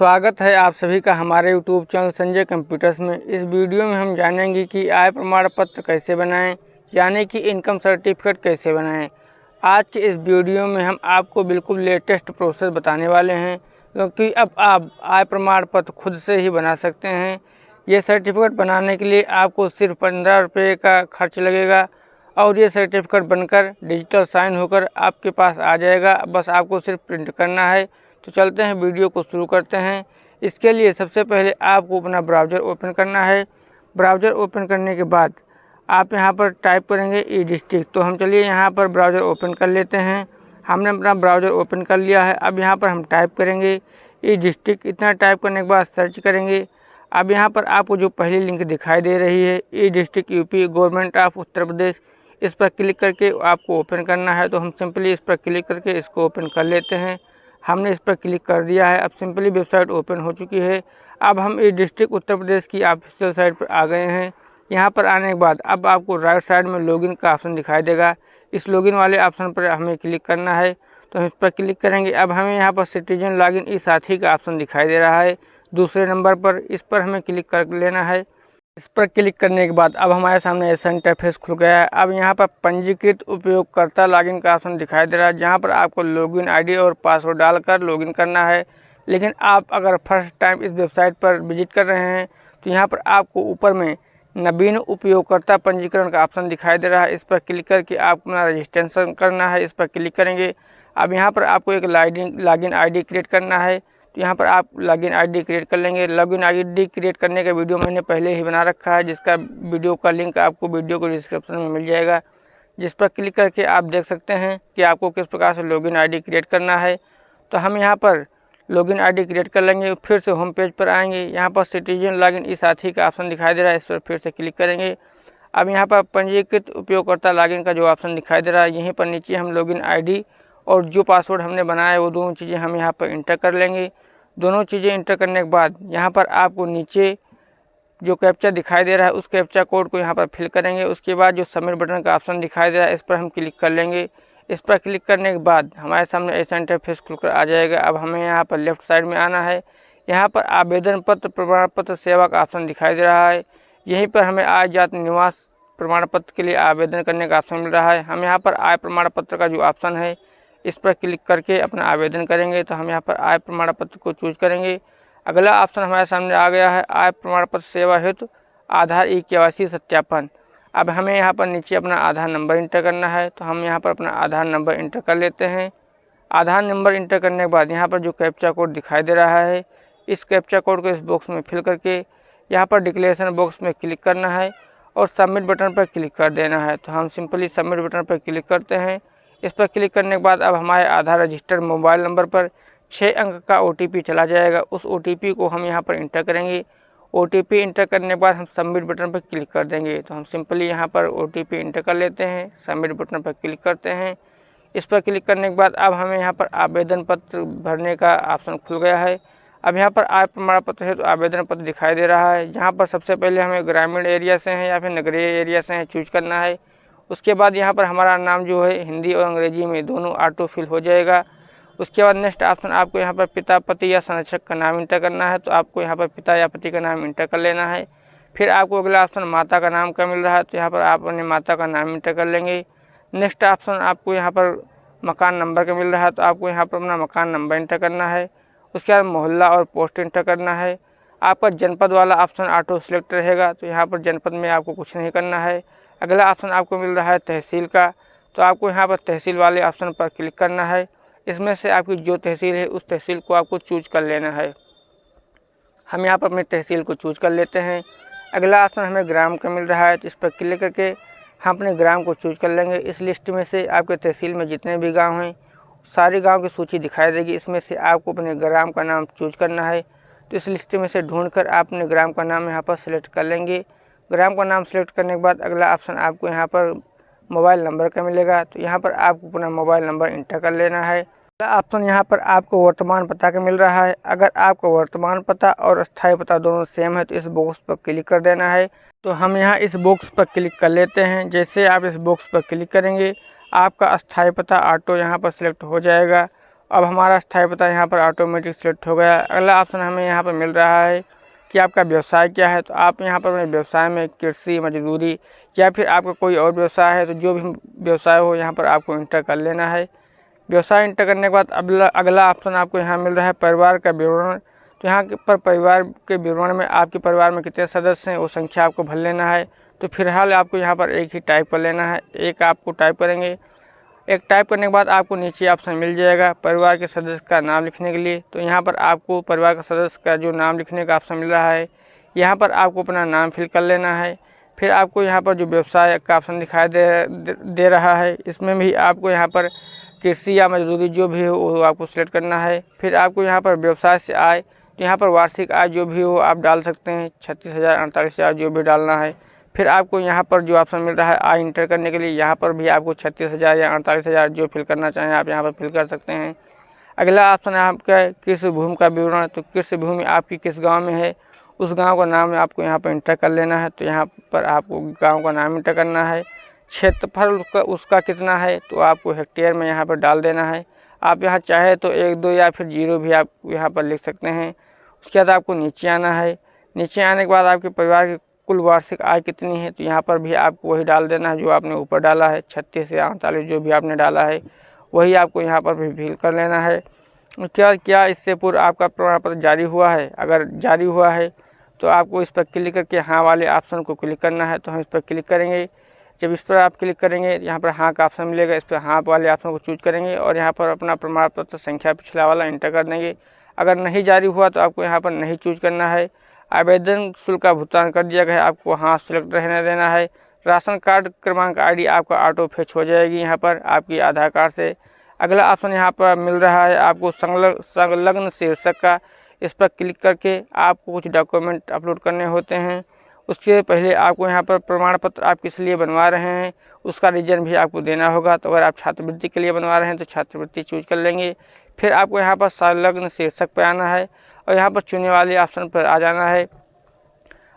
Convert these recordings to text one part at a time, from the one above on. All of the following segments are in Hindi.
स्वागत है आप सभी का हमारे यूट्यूब चैनल संजय कंप्यूटर्स में। इस वीडियो में हम जानेंगे कि आय प्रमाण पत्र कैसे बनाएं, यानी कि इनकम सर्टिफिकेट कैसे बनाएं। आज के इस वीडियो में हम आपको बिल्कुल लेटेस्ट प्रोसेस बताने वाले हैं, क्योंकि अब आप आय प्रमाण पत्र खुद से ही बना सकते हैं। ये सर्टिफिकेट बनाने के लिए आपको सिर्फ 15 रुपये का खर्च लगेगा और ये सर्टिफिकेट बनकर डिजिटल साइन होकर आपके पास आ जाएगा। बस आपको सिर्फ प्रिंट करना है। तो चलते हैं, वीडियो को शुरू करते हैं। इसके लिए सबसे पहले आपको अपना ब्राउज़र ओपन करना है। ब्राउज़र ओपन करने के बाद आप यहां पर टाइप करेंगे ई डिस्ट्रिक्ट। तो हम चलिए यहां पर ब्राउज़र ओपन कर लेते हैं। हमने अपना ब्राउज़र ओपन कर लिया है। अब यहां पर हम टाइप करेंगे ई डिस्ट्रिक्ट। इतना टाइप करने के बाद सर्च करेंगे। अब यहाँ पर आपको जो पहली लिंक दिखाई दे रही है ई district UP government of Uttar Pradesh, इस पर क्लिक करके आपको ओपन करना है। तो हम सिंपली इस पर क्लिक करके इसको ओपन कर लेते हैं। हमने इस पर क्लिक कर दिया है। अब सिंपली वेबसाइट ओपन हो चुकी है। अब हम इस डिस्ट्रिक्ट उत्तर प्रदेश की ऑफिशियल साइट पर आ गए हैं। यहाँ पर आने के बाद अब आपको राइट साइड में लॉगिन का ऑप्शन दिखाई देगा। इस लॉगिन वाले ऑप्शन पर हमें क्लिक करना है। तो हम इस पर क्लिक करेंगे। अब हमें यहाँ पर सिटीजन लॉगिन ई साथी का ऑप्शन दिखाई दे रहा है दूसरे नंबर पर। इस पर हमें क्लिक कर लेना है। इस पर क्लिक करने के बाद अब हमारे सामने ऐसा इंटरफेस खुल गया है। अब यहाँ पर पंजीकृत उपयोगकर्ता लॉगिन का ऑप्शन दिखाई दे रहा है, जहाँ पर आपको लॉगिन आईडी और पासवर्ड डालकर लॉगिन करना है। लेकिन आप अगर फर्स्ट टाइम इस वेबसाइट पर विजिट कर रहे हैं तो यहाँ पर आपको ऊपर में नवीन उपयोगकर्ता पंजीकरण का ऑप्शन दिखाई दे रहा है। इस पर क्लिक करके आपको अपना रजिस्ट्रेशन करना है। इस पर क्लिक करेंगे। अब यहाँ पर आपको एक लॉगिन आईडी क्रिएट करना है। तो यहाँ पर आप लॉगिन आईडी क्रिएट कर लेंगे। लॉगिन आईडी क्रिएट करने का वीडियो मैंने पहले ही बना रखा है, जिसका वीडियो का लिंक आपको वीडियो को डिस्क्रिप्शन में मिल जाएगा, जिस पर क्लिक करके आप देख सकते हैं कि आपको किस प्रकार से लॉगिन आईडी क्रिएट करना है। तो हम यहाँ पर लॉगिन आईडी क्रिएट कर लेंगे। फिर से होम पेज पर आएंगे। यहाँ पर सिटीजन लॉगिन ई साथी का ऑप्शन दिखाई दे रहा है, इस पर फिर से क्लिक करेंगे। अब यहाँ पर पंजीकृत उपयोगकर्ता लॉगिन का जो ऑप्शन दिखाई दे रहा है, यहीं पर नीचे हम लॉगिन आईडी और जो पासवर्ड हमने बनाया है वो दोनों चीज़ें हम यहाँ पर इंटर कर लेंगे। दोनों चीज़ें इंटर करने के बाद यहाँ पर आपको नीचे जो कैप्चा दिखाई दे रहा है उस कैप्चा कोड को यहाँ पर फिल करेंगे। उसके बाद जो सबमिट बटन का ऑप्शन दिखाई दे रहा है, इस पर हम क्लिक कर लेंगे। इस पर क्लिक करने के बाद हमारे सामने ऐसा इंटरफेस खुलकर आ जाएगा। अब हमें यहाँ पर लेफ्ट साइड में आना है। यहाँ पर आवेदन पत्र प्रमाण पत्र सेवा का ऑप्शन दिखाई दे रहा है। यहीं पर हमें आय जाति निवास प्रमाण पत्र के लिए आवेदन करने का ऑप्शन मिल रहा है। हम यहाँ पर आय प्रमाण पत्र का जो ऑप्शन है इस पर क्लिक करके अपना आवेदन करेंगे। तो हम यहाँ पर आय प्रमाण पत्र को चूज करेंगे। अगला ऑप्शन हमारे सामने आ गया है आय प्रमाण पत्र सेवा हेतु आधार ई केवाईसी सत्यापन। अब हमें यहाँ पर नीचे अपना आधार नंबर इंटर करना है। तो हम यहाँ पर अपना आधार नंबर इंटर कर लेते हैं। आधार नंबर इंटर करने के बाद यहाँ पर जो कैप्चा कोड दिखाई दे रहा है, इस कैप्चा कोड को इस बॉक्स में फिल करके यहाँ पर डिक्लेरेशन बॉक्स में क्लिक करना है और सबमिट बटन पर क्लिक कर देना है। तो हम सिंपली सबमिट बटन पर क्लिक करते हैं। इस पर क्लिक करने के बाद अब हमारे आधार रजिस्टर्ड मोबाइल नंबर पर 6 अंक का OTP चला जाएगा। उस OTP को हम यहाँ पर इंटर करेंगे। OTP इंटर करने के बाद हम सबमिट बटन पर क्लिक कर देंगे। तो हम सिंपली यहाँ पर OTP इंटर कर लेते हैं, सबमिट बटन पर क्लिक करते हैं। इस पर क्लिक करने के बाद अब हमें यहाँ पर आवेदन पत्र भरने का ऑप्शन खुल गया है। अब यहाँ पर आय प्रमाण पत्र है तो आवेदन पत्र दिखाई दे रहा है, जहाँ पर सबसे पहले हमें ग्रामीण एरिया से हैं या फिर नगरीय एरिया से हैं चूज करना है। उसके बाद यहाँ पर हमारा नाम जो है हिंदी और अंग्रेजी में दोनों ऑटो फिल हो जाएगा। उसके बाद नेक्स्ट ऑप्शन आपको यहाँ पर पिता पति या संरक्षक का नाम इंटर करना है। तो आपको यहाँ पर पिता या पति का नाम इंटर कर लेना है। फिर आपको अगला ऑप्शन माता का नाम का मिल रहा है, तो यहाँ पर आप अपने माता का नाम इंटर कर लेंगे। नेक्स्ट ऑप्शन आपको यहाँ पर मकान नंबर का मिल रहा है, तो आपको यहाँ पर अपना मकान नंबर इंटर करना है। उसके बाद मोहल्ला और पोस्ट इंटर करना है। आपका जनपद वाला ऑप्शन ऑटो सिलेक्ट रहेगा, तो यहाँ पर जनपद में आपको कुछ नहीं करना है। अगला ऑप्शन आपको मिल रहा है तहसील का, तो आपको यहाँ पर तहसील वाले ऑप्शन पर क्लिक करना है। इसमें से आपकी जो तहसील है उस तहसील को आपको चूज कर लेना है। हम यहाँ पर अपनी तहसील को चूज कर लेते हैं। अगला ऑप्शन हमें ग्राम का मिल रहा है, तो इस पर क्लिक करके हम अपने ग्राम को चूज कर लेंगे। इस लिस्ट में से आपके तहसील में जितने भी गाँव हैं सारे गाँव की सूची दिखाई देगी। इसमें से आपको अपने ग्राम का नाम चूज करना है। तो इस लिस्ट में से ढूँढकर आप अपने ग्राम का नाम यहाँ पर सिलेक्ट कर लेंगे। ग्राम का नाम सेलेक्ट करने के बाद अगला ऑप्शन आपको यहाँ पर मोबाइल नंबर का मिलेगा, तो यहाँ पर आपको अपना मोबाइल नंबर इंटर कर लेना है। अगला ऑप्शन यहाँ पर आपको वर्तमान पता का मिल रहा है। अगर आपका वर्तमान पता और अस्थायी पता दोनों सेम है तो इस बॉक्स पर क्लिक कर देना है। तो हम यहाँ इस बॉक्स पर क्लिक कर लेते हैं। जैसे आप इस बॉक्स पर क्लिक करेंगे आपका अस्थायी पता ऑटो यहाँ पर सिलेक्ट हो जाएगा अब हमारा स्थायी पता यहाँ पर ऑटोमेटिक सेलेक्ट हो गया। अगला ऑप्शन हमें यहाँ पर मिल रहा है कि आपका व्यवसाय क्या है। तो आप यहाँ पर अपने व्यवसाय में कृषि, मजदूरी या फिर आपका कोई और व्यवसाय है तो जो भी व्यवसाय हो यहाँ पर आपको इंटर कर लेना है। व्यवसाय इंटर करने के बाद अगला ऑप्शन आपको यहाँ मिल रहा है परिवार का विवरण। तो यहाँ पर परिवार के विवरण में आपके परिवार में कितने सदस्य हैं वो संख्या आपको भर लेना है। तो फिलहाल आपको यहाँ पर एक ही टाइप कर लेना है, एक आपको टाइप करेंगे। एक टाइप करने के बाद आपको नीचे ऑप्शन मिल जाएगा परिवार के सदस्य का नाम लिखने के लिए। तो यहाँ पर आपको परिवार के सदस्य का जो नाम लिखने का ऑप्शन मिल रहा है, यहाँ पर आपको अपना नाम फिल कर लेना है। फिर आपको यहाँ पर जो व्यवसाय का ऑप्शन दिखाई दे रहा है, इसमें भी आपको यहाँ पर कृषि या मजदूरी जो भी हो वो आपको सिलेक्ट करना है। फिर आपको यहाँ पर व्यवसाय से आय, तो यहाँ पर वार्षिक आय जो भी हो आप डाल सकते हैं, 36,000, 48,000 जो भी डालना है। फिर आपको यहाँ पर जो ऑप्शन मिल रहा है आय इंटर करने के लिए, यहाँ पर भी आपको 36,000 या 48,000 जो फिल करना चाहें आप यहाँ पर फिल कर सकते हैं। अगला ऑप्शन है आपका कृषि भूमि का विवरण। तो कृषि भूमि आपकी किस गांव में है उस गांव का नाम आपको यहाँ पर इंटर कर लेना है। तो यहाँ पर आपको गांव का नाम इंटर करना है। क्षेत्रफल उसका कितना है तो आपको हेक्टेयर में यहाँ पर डाल देना है। आप यहाँ चाहे तो 1, 2 या फिर 0 भी आप यहाँ पर लिख सकते हैं। उसके बाद आपको नीचे आना है। नीचे आने के बाद आपके परिवार की कुल वार्षिक आय कितनी है तो यहाँ पर भी आपको वही डाल देना है जो आपने ऊपर डाला है, 36 या 48 जो भी आपने डाला है वही आपको यहाँ पर भी फिल कर लेना है। क्या इससे पूर्व आपका प्रमाण पत्र जारी हुआ है? अगर जारी हुआ है तो आपको इस पर क्लिक करके हाँ वाले ऑप्शन को क्लिक करना है। तो हम इस पर क्लिक करेंगे। जब इस पर आप क्लिक करेंगे यहाँ पर हाँ का ऑप्शन मिलेगा, इस पर हाँ वाले ऑप्शन को चूज करेंगे और यहाँ पर अपना प्रमाण पत्र संख्या पिछला वाला इंटर कर देंगे। अगर नहीं जारी हुआ तो आपको यहाँ पर नहीं चूज करना है। आवेदन शुल्क का भुगतान कर दिया गया है, आपको हाँ सिलेक्ट रहने देना है। राशन कार्ड क्रमांक आईडी आपका ऑटो फेच हो जाएगी यहाँ पर आपकी आधार कार्ड से। अगला ऑप्शन यहाँ पर मिल रहा है आपको संलग्न शीर्षक का। इस पर क्लिक करके आपको कुछ डॉक्यूमेंट अपलोड करने होते हैं। उसके पहले आपको यहाँ पर प्रमाण पत्र आप किस लिए बनवा रहे हैं उसका रीजन भी आपको देना होगा। तो अगर आप छात्रवृत्ति के लिए बनवा रहे हैं तो छात्रवृत्ति चूज कर लेंगे। फिर आपको यहाँ पर संलग्न शीर्षक पर आना है और यहाँ पर चुने वाले ऑप्शन पर आ जाना है।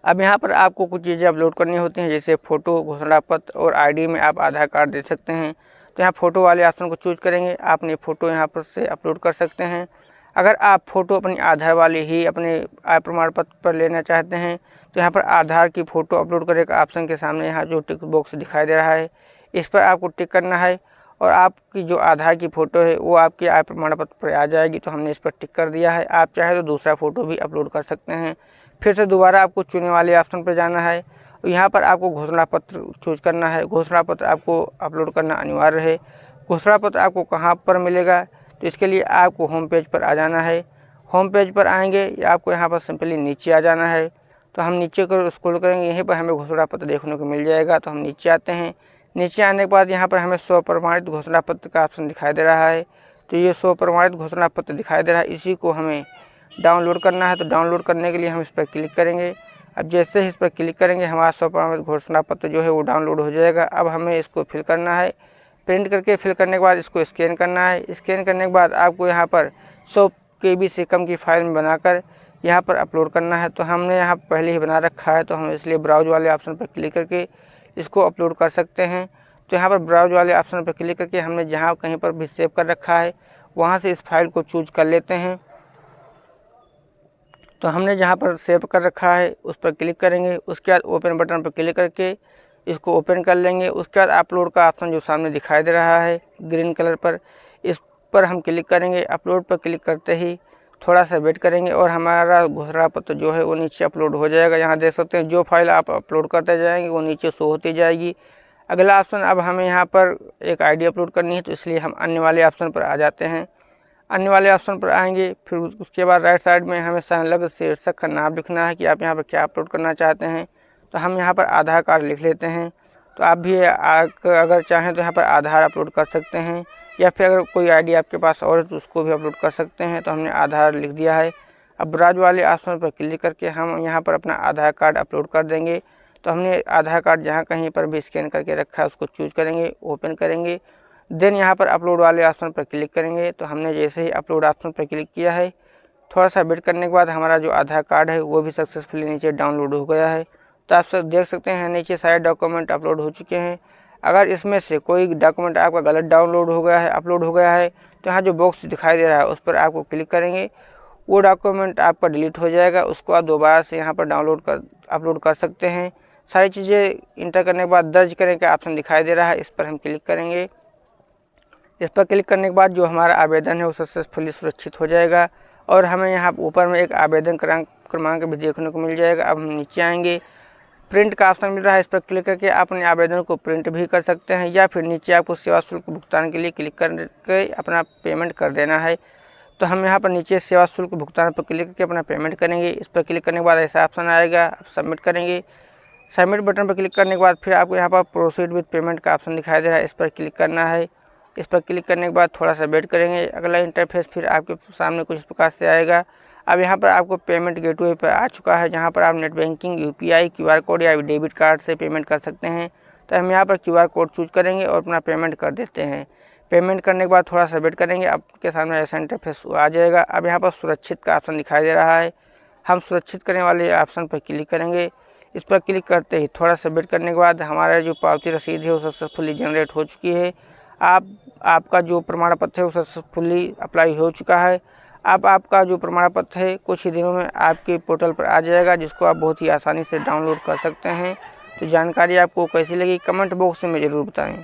अब यहाँ पर आपको कुछ चीज़ें अपलोड करनी होती हैं जैसे फ़ोटो, घोषणा पत्र और आईडी में आप आधार कार्ड दे सकते हैं। तो यहाँ फ़ोटो वाले ऑप्शन को चूज करेंगे। आपने फ़ोटो यहाँ पर से अपलोड कर सकते हैं। अगर आप फ़ोटो अपनी आधार वाली ही अपने आय प्रमाण पत्र पर लेना चाहते हैं तो यहाँ पर आधार की फ़ोटो अपलोड करने का ऑप्शन के सामने यहाँ जो टिक बॉक्स दिखाई दे रहा है इस पर आपको टिक करना है और आपकी जो आधार की फ़ोटो है वो आपके आय प्रमाण पत्र पर आ जाएगी। तो हमने इस पर टिक कर दिया है। आप चाहे तो दूसरा फ़ोटो भी अपलोड कर सकते हैं। फिर से दोबारा आपको चुने वाले ऑप्शन पर जाना है और यहाँ पर आपको घोषणा पत्र चूज करना है। घोषणा पत्र आपको अपलोड करना अनिवार्य है। घोषणा पत्र आपको कहाँ पर मिलेगा तो इसके लिए आपको होम पेज पर आ जाना है। होम पेज पर आएंगे या आपको यहाँ पर सिंपली नीचे आ जाना है। तो हम नीचे कर स्क्रॉल करेंगे, यहीं पर हमें घोषणा पत्र देखने को मिल जाएगा। तो हम नीचे आते हैं। नीचे आने के बाद यहाँ पर हमें स्वप्रमाणित घोषणा पत्र का ऑप्शन दिखाई दे रहा है। तो ये स्वप्रमाणित घोषणा पत्र दिखाई दे रहा है, इसी को हमें डाउनलोड करना है। तो डाउनलोड करने के लिए हम इस पर क्लिक करेंगे। अब जैसे ही इस पर क्लिक करेंगे हमारा स्वप्रमाणित घोषणा पत्र जो है वो डाउनलोड हो जाएगा। अब हमें इसको फिल करना है। प्रिंट करके फिल करने के बाद इसको स्कैन करना है। स्कैन करने के बाद आपको यहाँ पर 100 KB से कम की फाइल में बनाकर यहाँ पर अपलोड करना है। तो हमने यहाँ पहले ही बना रखा है तो हम इसलिए ब्राउज वाले ऑप्शन पर क्लिक करके इसको अपलोड कर सकते हैं। तो यहाँ पर ब्राउज वाले ऑप्शन पर क्लिक करके हमने जहाँ कहीं पर भी सेव कर रखा है वहाँ से इस फाइल को चूज कर लेते हैं। तो हमने जहाँ पर सेव कर रखा है उस पर क्लिक करेंगे। उसके बाद ओपन बटन पर क्लिक करके इसको ओपन कर लेंगे। उसके बाद अपलोड का ऑप्शन जो सामने दिखाई दे रहा है ग्रीन कलर पर, इस पर हम क्लिक करेंगे। अपलोड पर क्लिक करते ही थोड़ा सा वेट करेंगे और हमारा घोषणा पत्र जो है वो नीचे अपलोड हो जाएगा। यहाँ देख सकते हैं जो फाइल आप अपलोड करते जाएंगे वो नीचे शो होती जाएगी। अगला ऑप्शन, अब हमें यहाँ पर एक आईडी अपलोड करनी है तो इसलिए हम अन्य वाले ऑप्शन पर आ जाते हैं। अन्य वाले ऑप्शन पर आएंगे, फिर उसके बाद राइट साइड में हमें संलग्न शीर्षक का नाम लिखना है कि आप यहाँ पर क्या अपलोड करना चाहते हैं। तो हम यहाँ पर आधार कार्ड लिख लेते हैं। तो आप भी अगर चाहें तो यहाँ पर आधार अपलोड कर सकते हैं या फिर अगर कोई आईडी आपके पास और है तो उसको भी अपलोड कर सकते हैं। तो हमने आधार लिख दिया है। अब ब्राउज वाले ऑप्शन पर क्लिक करके हम यहाँ पर अपना आधार कार्ड अपलोड कर देंगे। तो हमने आधार कार्ड जहाँ कहीं पर भी स्कैन करके रखा है उसको चूज करेंगे, ओपन करेंगे। देन यहाँ पर अपलोड वाले ऑप्शन पर क्लिक करेंगे। तो हमने जैसे ही अपलोड ऑप्शन पर क्लिक किया है थोड़ा सा वेट करने के बाद हमारा जो आधार कार्ड है वो भी सक्सेसफुली नीचे डाउनलोड हो गया है। तो आप सब देख सकते हैं नीचे सारे डॉक्यूमेंट अपलोड हो चुके हैं। अगर इसमें से कोई डॉक्यूमेंट आपका गलत डाउनलोड हो गया है, अपलोड हो गया है, तो यहाँ जो बॉक्स दिखाई दे रहा है उस पर आपको क्लिक करेंगे। वो डॉक्यूमेंट आपका डिलीट हो जाएगा, उसको आप दोबारा से यहाँ पर अपलोड कर सकते हैं। सारी चीज़ें इंटर करने के बाद दर्ज करें का ऑप्शन दिखाई दे रहा है, इस पर हम क्लिक करेंगे। इस पर क्लिक करने के बाद जो हमारा आवेदन है वो सक्सेसफुली सुरक्षित हो जाएगा और हमें यहाँ ऊपर में एक आवेदन क्रमांक भी देखने को मिल जाएगा। अब हम नीचे आएंगे, प्रिंट का ऑप्शन मिल रहा है, इस पर क्लिक करके आप अपने आवेदन को प्रिंट भी कर सकते हैं या फिर नीचे आपको सेवा शुल्क भुगतान के लिए क्लिक करके अपना पेमेंट कर देना है। तो हम यहाँ पर नीचे सेवा शुल्क भुगतान पर क्लिक करके अपना पेमेंट करेंगे। इस पर क्लिक करने के बाद ऐसा ऑप्शन आएगा, आप सबमिट करेंगे। सबमिट बटन पर क्लिक करने के बाद फिर आपको यहाँ पर प्रोसीड विद पेमेंट का ऑप्शन दिखाई दे रहा है, इस पर क्लिक करना है। इस पर क्लिक करने के बाद थोड़ा सा वेट करेंगे, अगला इंटरफेस फिर आपके सामने कुछ इस प्रकार से आएगा। अब यहाँ पर आपको पेमेंट गेटवे पर आ चुका है, जहाँ पर आप net banking, UPI, QR code या डेबिट कार्ड से पेमेंट कर सकते हैं। तो हम यहाँ पर क्यूआर कोड चूज करेंगे और अपना पेमेंट कर देते हैं। पेमेंट करने के बाद थोड़ा सा वेट करेंगे, आपके सामने ऐसा इंटरफेस आ जाएगा। अब यहाँ पर सुरक्षित का ऑप्शन दिखाई दे रहा है, हम सुरक्षित करने वाले ऑप्शन पर क्लिक करेंगे। इस पर क्लिक करते ही थोड़ा सा वेट करने के बाद हमारा जो पावती रसीद है वो सक्सेसफुली जनरेट हो चुकी है। आपका जो प्रमाण पत्र है वो सक्सेसफुली अप्लाई हो चुका है। अब आपका जो प्रमाण पत्र है कुछ ही दिनों में आपके पोर्टल पर आ जाएगा, जिसको आप बहुत ही आसानी से डाउनलोड कर सकते हैं। तो जानकारी आपको कैसी लगी कमेंट बॉक्स में ज़रूर बताएं।